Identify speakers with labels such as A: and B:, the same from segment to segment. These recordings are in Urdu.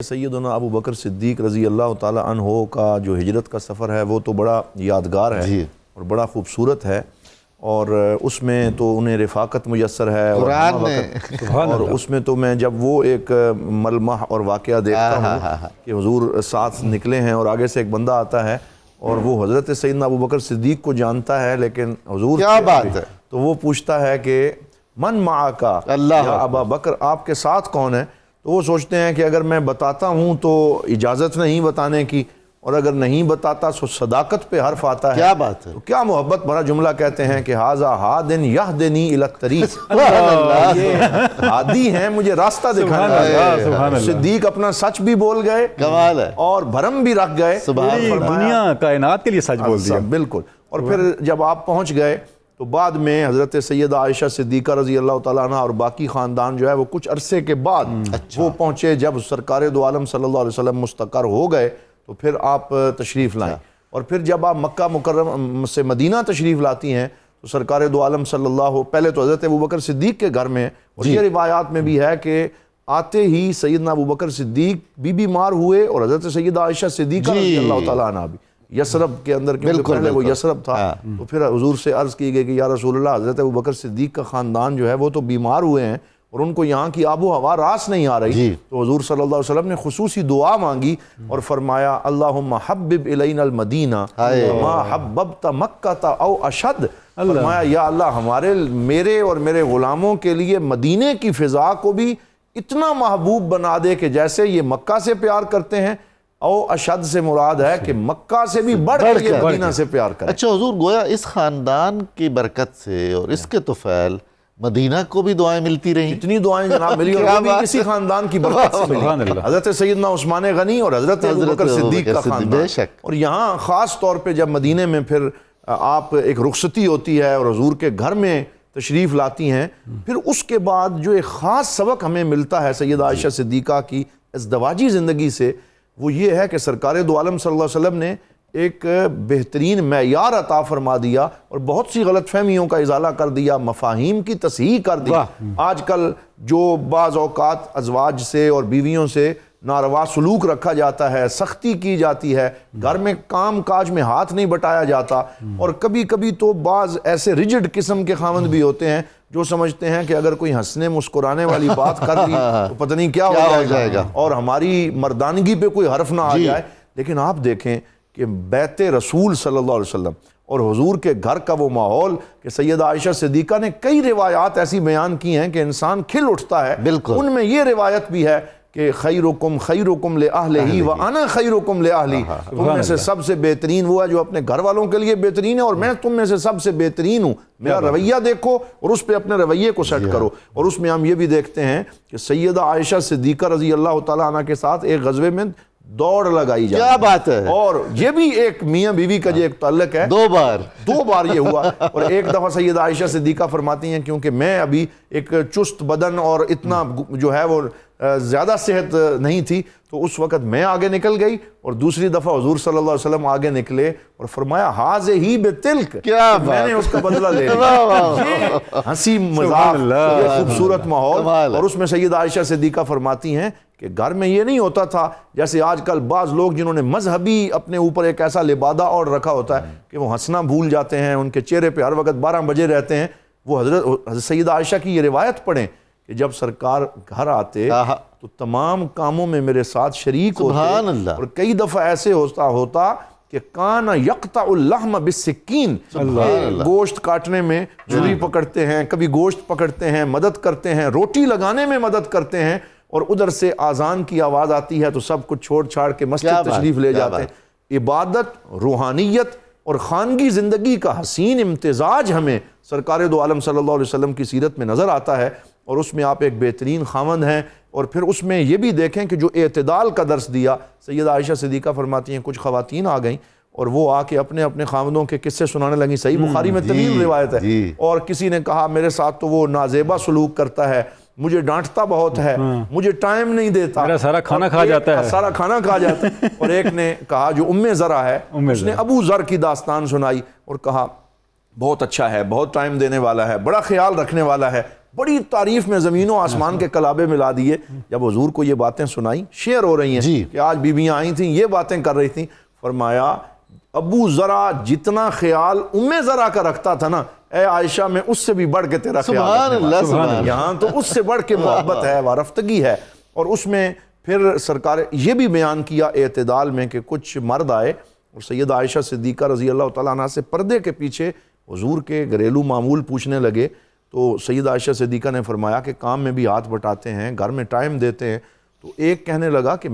A: سیدنا ابو بکر صدیق رضی اللہ تعالی عنہ کا جو ہجرت کا سفر ہے وہ تو بڑا یادگار ہے اور بڑا خوبصورت ہے، اور اس میں تو انہیں رفاقت میسر ہے اور اس میں تو میں جب وہ ایک ملمح اور واقعہ دیکھتا ہوں کہ حضور ساتھ نکلے ہیں اور آگے سے ایک بندہ آتا ہے اور وہ حضرت سیدنا ابو بکر صدیق کو جانتا ہے، لیکن حضور
B: کیا بات ہے،
A: تو وہ پوچھتا ہے کہ من معاکا یا ابا بکر، آپ کے ساتھ کون ہے؟ تو وہ سوچتے ہیں کہ اگر میں بتاتا ہوں تو اجازت نہیں بتانے کی، اور اگر نہیں بتاتا تو صداقت پہ حرف آتا ہے۔
B: کیا بات ہے،
A: تو کیا محبت بھرا جملہ کہتے ہیں کہ ھذا ھادٍ یہدنی الی الطریق، یہ ہادی ہیں، مجھے راستہ دکھانا۔ صدیق اپنا سچ بھی بول گئے،
B: کمال ہے،
A: اور بھرم بھی رکھ گئے،
C: دنیا کائنات کے لیے سچ بول دیا۔
A: بالکل۔ اور پھر جب آپ پہنچ گئے تو بعد میں حضرت سیدہ عائشہ صدیقہ رضی اللہ تعالیٰ عنہ اور باقی خاندان جو ہے وہ کچھ عرصے کے بعد وہ پہنچے، جب سرکار دو عالم صلی اللہ علیہ وسلم مستقر ہو گئے تو پھر آپ تشریف لائیں، اور پھر جب آپ مکہ مکرمہ سے مدینہ تشریف لاتی ہیں تو سرکار دو عالم صلی اللہ، پہلے تو حضرت ابو بکر صدیق کے گھر میں، اور یہ روایات میں بھی ہے کہ آتے ہی سیدنا ابو بکر صدیق بھی بیمار ہوئے اور حضرت سیدہ عائشہ صدیقہ رضی اللہ تعالیٰ عنہ بھی، یثرب کے اندر، کیونکہ پہلے وہ یثرب تھا، تو پھر حضور سے عرض کی گئی کہ یا رسول اللہ، حضرت ابو بکر صدیق کا خاندان جو ہے وہ تو بیمار ہوئے ہیں اور ان کو یہاں کی آب و ہوا راس نہیں آ رہی۔ تو حضور صلی اللہ علیہ وسلم نے خصوصی دعا مانگی اور فرمایا اللہم حبب الینا المدینہ ما حببت مکہ او اشد، فرمایا یا اللہ میرے اور میرے غلاموں کے لیے مدینے کی فضا کو بھی اتنا محبوب بنا دے کہ جیسے یہ مکہ سے پیار کرتے ہیں، او اشد سے مراد ہے کہ مکہ سے بھی بڑھ کے مدینہ سے پیار کریں۔
B: اچھا حضور، گویا اس خاندان کی برکت سے اور اس کے طفیل مدینہ کو بھی دعائیں ملتی رہیں،
A: اتنی دعائیں جناب ملی، اور وہ بھی اسی خاندان کی برکت سے ملی، حضرت سیدنا عثمان غنی اور حضرت ابو بکر صدیق کا خاندان۔ اور یہاں خاص طور پہ جب مدینے میں پھر آپ ایک رخصتی ہوتی ہے اور حضور کے گھر میں تشریف لاتی ہیں، پھر اس کے بعد جو ایک خاص سبق ہمیں ملتا ہے سیدہ عائشہ صدیقہ کی ازدواجی زندگی سے، وہ یہ ہے کہ سرکار دو عالم صلی اللہ علیہ وسلم نے ایک بہترین معیار عطا فرما دیا اور بہت سی غلط فہمیوں کا ازالہ کر دیا، مفاہیم کی تصحیح کر دی۔ آج کل جو بعض اوقات ازواج سے اور بیویوں سے ناروا سلوک رکھا جاتا ہے، سختی کی جاتی ہے، گھر میں کام کاج میں ہاتھ نہیں بٹایا جاتا، اور کبھی کبھی تو بعض ایسے ریجڈ قسم کے خاوند بھی ہوتے ہیں جو سمجھتے ہیں کہ اگر کوئی ہنسنے مسکرانے والی بات کر لی تو پتہ نہیں کیا ہو جائے گا اور ہماری مردانگی پہ کوئی حرف نہ آ جائے۔ لیکن آپ دیکھیں کہ بیت رسول صلی اللہ علیہ وسلم اور حضور کے گھر کا وہ ماحول، کہ سیدہ عائشہ صدیقہ نے کئی روایات ایسی بیان کی ہیں کہ انسان کھل اٹھتا ہے۔ ان میں یہ روایت بھی ہے کہ خیرکم لأہلہ وانا خیرکم لأہلی، تم میں سے سب سے بہترین وہ ہے جو اپنے گھر والوں کے لیے بہترین ہے، اور میں تم میں سے سب سے بہترین ہوں۔ میرا رویہ دیکھو اور اس پہ اپنے رویے کو سیٹ کرو۔ اور اس میں ہم یہ بھی دیکھتے ہیں کہ سیدہ عائشہ صدیقہ رضی اللہ تعالیٰ عنہ کے ساتھ ایک غزوے میں دوڑ لگائی جائے۔
B: کیا بات ہے،
A: اور یہ بھی ایک میاں بیوی کا جو ایک تعلق ہے، دو بار یہ ہوا۔ اور ایک دفعہ سیدہ عائشہ صدیقہ فرماتی ہیں کیونکہ میں ابھی ایک چست بدن اور اتنا جو ہے وہ زیادہ صحت نہیں تھی، تو اس وقت میں آگے نکل گئی، اور دوسری دفعہ حضور صلی اللہ علیہ وسلم آگے نکلے اور فرمایا ھذہ بتلک، میں نے اس کا بدلہ لے لیا۔ ہنسی مذاق، یہ خوبصورت ماحول، اور اس میں سیدہ عائشہ صدیقہ فرماتی ہیں کہ گھر میں یہ نہیں ہوتا تھا جیسے آج کل بعض لوگ جنہوں نے مذہبی اپنے اوپر ایک ایسا لبادہ اور رکھا ہوتا ہے کہ وہ ہنسنا بھول جاتے ہیں، ان کے چہرے پہ ہر وقت 12 بجے رہتے ہیں۔ وہ حضرت سیدہ عائشہ کی یہ روایت پڑھیں کہ جب سرکار گھر آتے تو تمام کاموں میں میرے ساتھ شریک ہوتے، اور کئی دفعہ ایسے ہوتا کہ کان یقطع اللحم بالسکین، گوشت کاٹنے میں چھری پکڑتے ہیں، کبھی گوشت پکڑتے ہیں، مدد کرتے ہیں، روٹی لگانے میں مدد کرتے ہیں، اور ادھر سے آذان کی آواز آتی ہے تو سب کچھ چھوڑ چھاڑ کے مسجد تشریف لے جاتے ہیں۔ عبادت، روحانیت اور خانگی زندگی کا حسین امتزاج ہمیں سرکار دو عالم صلی اللہ علیہ وسلم کی سیرت میں نظر آتا ہے، اور اس میں آپ ایک بہترین خاوند ہیں۔ اور پھر اس میں یہ بھی دیکھیں کہ جو اعتدال کا درس دیا، سیدہ عائشہ صدیقہ فرماتی ہیں کچھ خواتین آ گئیں اور وہ آ کے اپنے اپنے خاوندوں کے قصے سنانے لگیں، صحیح بخاری میں طویل روایت ہے، اور کسی نے کہا میرے ساتھ تو وہ نازیبا سلوک کرتا ہے، مجھے ڈانٹتا بہت ہے، مجھے ٹائم نہیں دیتا،
C: میرا سارا کھانا کھا جاتا ہے،
A: اور ایک نے کہا جو ذرا ہے، اس نے ابو ذر کی داستان سنائی اور کہا بہت اچھا ہے، بہت ٹائم دینے والا ہے، بڑا خیال رکھنے والا ہے، بڑی تعریف میں زمین و آسمان کے کلابے ملا دیے. جب حضور کو یہ باتیں سنائی، شیئر ہو رہی ہیں کہ آج بیویاں آئی تھیں یہ باتیں کر رہی تھیں، فرمایا ابو ذرا جتنا خیال ام ذرا کا رکھتا تھا نا، اے عائشہ میں اس سے بھی بڑھ کے تیرا خیال رکھنے والا. یہاں تو اس سے بڑھ کے محبت ہے، وارفتگی ہے. اور اس میں پھر سرکار یہ بھی بیان کیا اعتدال میں کہ کچھ مرد آئے اور سیدہ عائشہ صدیقہ رضی اللہ تعالیٰ عنہ سے پردے کے پیچھے حضور کے گھریلو معمول پوچھنے لگے. تو سیدہ عائشہ صدیقہ نے فرمایا کہ کام میں بھی ہاتھ بٹاتے ہیں، گھر میں ٹائم دیتے ہیں. تو ایک کہنے لگا کہ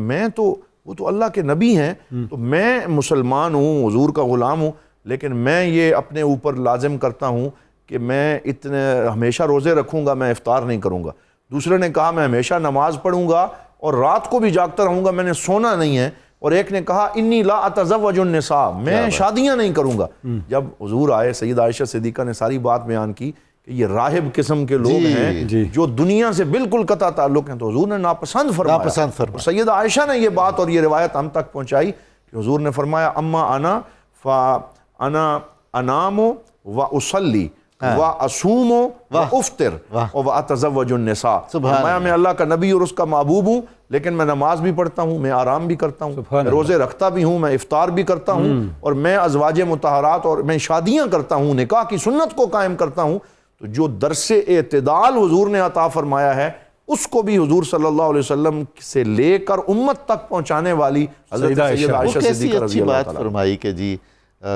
A: وہ تو اللہ کے نبی ہیں، تو میں مسلمان ہوں، حضور کا غلام ہوں، لیکن میں یہ اپنے اوپر لازم کرتا ہوں کہ میں اتنے ہمیشہ روزے رکھوں گا، میں افطار نہیں کروں گا. دوسرے نے کہا میں ہمیشہ نماز پڑھوں گا اور رات کو بھی جاگتا رہوں گا، میں نے سونا نہیں ہے. اور ایک نے کہا انی لا اتزوج النساء، میں شادیاں نہیں کروں گا. جب حضور آئے سیدہ عائشہ صدیقہ نے ساری بات بیان کی کہ یہ راہب قسم کے لوگ ہیں جو دنیا سے بالکل قطع تعلق ہیں، تو حضور نے ناپسند فرمایا. سیدہ عائشہ نے یہ بات اور یہ روایت ہم تک پہنچائی کہ حضور نے فرمایا اما انا فانا انام و اصلی و اصوم و افطر و اتزوج النساء. فرمایا میں اللہ کا نبی اور اس کا محبوب ہوں، لیکن میں نماز بھی پڑھتا ہوں، میں آرام بھی کرتا ہوں، میں روزے رکھتا بھی ہوں، میں افطار بھی کرتا ہوں، اور میں ازواج مطہرات اور میں شادیاں کرتا ہوں، نکاح کی سنت کو قائم کرتا ہوں. تو جو درس اعتدال حضور نے عطا فرمایا ہے اس کو بھی حضور صلی اللہ علیہ وسلم سے لے کر امت تک پہنچانے والی حضرت سیدہ عائشہ صدیقہ رضی اللہ
B: بات
A: تعالیٰ.
B: فرمائی کہ جی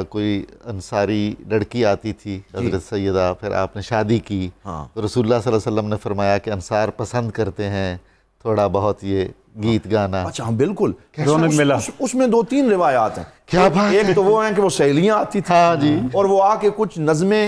B: کوئی انصاری لڑکی آتی تھی حضرت سیدہ، پھر آپ نے شادی کی تو رسول اللہ صلی اللہ علیہ وسلم نے فرمایا کہ انصار پسند کرتے ہیں تھوڑا بہت یہ گیت گانا.
A: اچھا ہاں بالکل.
C: رونق ملا.
A: اس میں 2-3 روایات ہیں.
B: کیا بات ہے.
A: ایک تو وہ ہیں کہ وہ سہیلیاں آتی تھیں اور وہ آ کے کچھ نغمے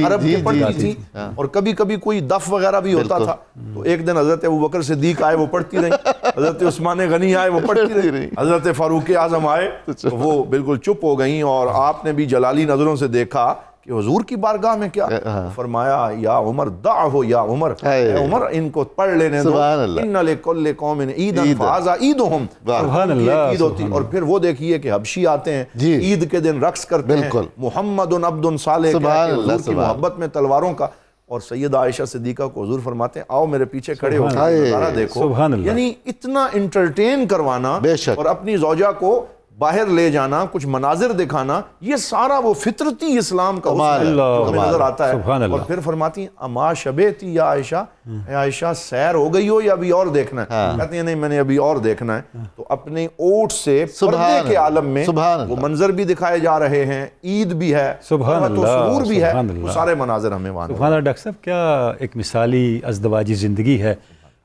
A: عرب کے پڑھتی تھی، اور کبھی کبھی کوئی دف وغیرہ بھی ہوتا تھا. تو ایک دن حضرت ابوبکر صدیق آئے، وہ پڑھتی رہیں. حضرت عثمان غنی آئے، وہ پڑھتی رہیں. حضرت فاروق اعظم آئے تو وہ بالکل چپ ہو گئیں، اور آپ نے بھی جلالی نظروں سے دیکھا کہ حضور کی بارگاہ میں کیا فرمایا، یا عمر دعہو یا عمر، اے عمر ان کو پڑھ لینے دو، ان لکل قوم عیدا فہذا عیدہم.
C: سبحان اللہ.
A: عید ہوتی. اور پھر وہ دیکھیے کہ حبشی آتے ہیں عید کے دن رقص کرتے ہیں، محمد عبد صالح، حضور کی محبت میں تلواروں کا. اور سیدہ عائشہ صدیقہ کو حضور فرماتے ہیں آؤ میرے پیچھے کھڑے ہو نظارہ دیکھو. یعنی اتنا انٹرٹین کروانا اور اپنی زوجہ کو باہر لے جانا، کچھ مناظر دکھانا، یہ سارا وہ فطرتی اسلام کا ہمیں نظر آتا ہے. اور پھر فرماتی ہیں اما شبیتی یا عائشہ، اے عائشہ سیر ہو گئی ہو یا ابھی اور دیکھنا ہے؟ کہتی ہیں نہیں میں نے ابھی اور دیکھنا ہے. تو اپنے اونٹ سے پردے کے عالم میں وہ منظر بھی دکھائے جا رہے ہیں، عید بھی ہے، سرور بھی ہے، وہ سارے مناظر ہمیں وہاں.
C: سبحان اللہ. ڈاکٹر صاحب کیا ایک مثالی ازدواجی زندگی ہے.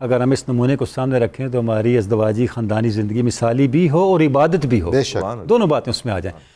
C: اگر ہم اس نمونے کو سامنے رکھیں تو ہماری ازدواجی خاندانی زندگی مثالی بھی ہو اور عبادت بھی ہو، دونوں باتیں اس میں آ جائیں.